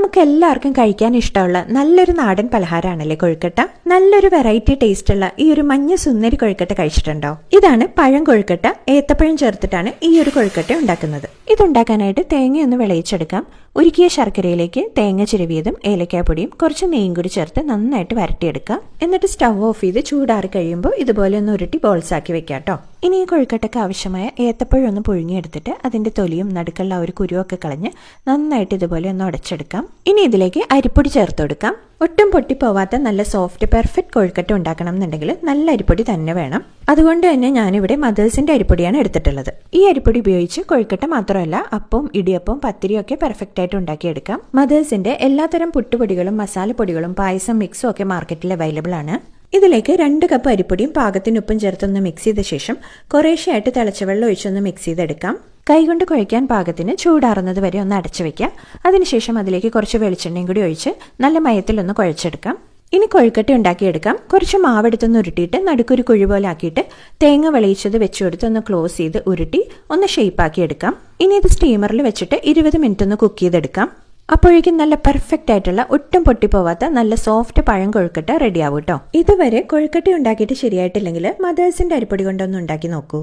നമുക്ക് എല്ലാവർക്കും കഴിക്കാൻ ഇഷ്ടമുള്ള നല്ലൊരു നാടൻ പലഹാരമാണല്ലേ കൊഴുക്കട്ട. നല്ലൊരു വെറൈറ്റി ടേസ്റ്റുള്ള ഈ ഒരു മഞ്ഞ സുന്ദരി കൊഴുക്കട്ട കഴിച്ചിട്ടുണ്ടോ? ഇതാണ് പഴം കൊഴുക്കട്ട. ഏത്തപ്പഴം ചേർത്തിട്ടാണ് ഈ ഒരു കൊഴുക്കട്ട ഉണ്ടാക്കുന്നത്. ഇതുണ്ടാക്കാനായിട്ട് തേങ്ങയൊന്ന് വിളയിച്ചെടുക്കാം. ഉരുക്കിയ ശർക്കരയിലേക്ക് തേങ്ങ ചിരവിയതും ഏലക്കാപ്പൊടിയും കുറച്ച് നെയ്യും കൂടി ചേർത്ത് നന്നായിട്ട് വരട്ടിയെടുക്കാം. എന്നിട്ട് സ്റ്റവ് ഓഫ് ചെയ്ത് ചൂടാറി കഴിയുമ്പോൾ ഇതുപോലെ ഒന്ന് ഉരുട്ടി ബോൾസ് ആക്കി വെക്കാം കേട്ടോ. ഇനി ഈ കൊഴുക്കട്ടയ്ക്ക് ആവശ്യമായ ഏത്തപ്പഴം ഒന്ന് പുഴുങ്ങിയെടുത്തിട്ട് അതിന്റെ തൊലിയും നടുക്കുള്ള ഒരു കുരുവൊക്കെ കളഞ്ഞ് നന്നായിട്ട് ഇതുപോലെ ഒന്ന് ഉടച്ചെടുക്കാം. ഇനി ഇതിലേക്ക് അരിപ്പൊടി ചേർത്ത് കൊടുക്കാം. ഒട്ടും പൊട്ടിപ്പോവാത്ത നല്ല സോഫ്റ്റ് പെർഫെക്റ്റ് കൊഴുക്കട്ട ഉണ്ടാക്കണം എന്നുണ്ടെങ്കിൽ നല്ല അരിപ്പൊടി തന്നെ വേണം. അതുകൊണ്ട് തന്നെ ഞാനിവിടെ മദേഴ്സിന്റെ അരിപ്പൊടിയാണ് എടുത്തിട്ടുള്ളത്. ഈ അരിപ്പൊടി ഉപയോഗിച്ച് കൊഴുക്കട്ട മാത്രമല്ല അപ്പവും ഇടിയപ്പവും പത്തിരിയും ഒക്കെ പെർഫെക്റ്റ് ആയിട്ട് ഉണ്ടാക്കിയെടുക്കാം. മദേഴ്സിന്റെ എല്ലാത്തരം പുട്ടുപൊടികളും മസാലപ്പൊടികളും പായസം മിക്സും ഒക്കെ മാർക്കറ്റിൽ അവൈലബിൾ ആണ്. ഇതിലേക്ക് 2 കപ്പ് അരിപ്പൊടിയും പാകത്തിനുപ്പും ചേർത്തൊന്ന് മിക്സ് ചെയ്ത ശേഷം കുറേശ്ശെയായിട്ട് തിളച്ച വെള്ളം ഒഴിച്ചൊന്ന് മിക്സ് ചെയ്തെടുക്കാം. കൈകൊണ്ട് കുഴയ്ക്കാൻ പാകത്തിന് ചൂടാറുന്നത് വരെ ഒന്ന് അടച്ചു വെക്കാം. അതിനുശേഷം അതിലേക്ക് കുറച്ച് വെളിച്ചെണ്ണയും കൂടി ഒഴിച്ച് നല്ല മയത്തിലൊന്ന് കുഴച്ചെടുക്കാം. ഇനി കൊഴുക്കട്ട ഉണ്ടാക്കിയെടുക്കാം. കുറച്ച് മാവെടുത്തൊന്ന് ഉരുട്ടിയിട്ട് നടുക്കൊരു കുഴി പോലെ ആക്കിയിട്ട് തേങ്ങ വിളയിച്ചത് വെച്ചു കൊടുത്ത് ഒന്ന് ക്ലോസ് ചെയ്ത് ഉരുട്ടി ഒന്ന് ഷേപ്പാക്കി എടുക്കാം. ഇനി ഇത് സ്റ്റീമറിൽ വെച്ചിട്ട് 20 മിനിറ്റ് ഒന്ന് കുക്ക് ചെയ്തെടുക്കാം. അപ്പോഴേക്കും നല്ല പെർഫെക്റ്റ് ആയിട്ടുള്ള ഒട്ടും പൊട്ടിപ്പോവാത്ത നല്ല സോഫ്റ്റ് പഴം കൊഴുക്കട്ട റെഡി ആവും കേട്ടോ. ഇതുവരെ കൊഴുക്കട്ട ഉണ്ടാക്കിയിട്ട് ശരിയായിട്ടില്ലെങ്കിൽ മദേഴ്സിന്റെ അരിപ്പൊടി കൊണ്ടൊന്ന് ഉണ്ടാക്കി നോക്കൂ.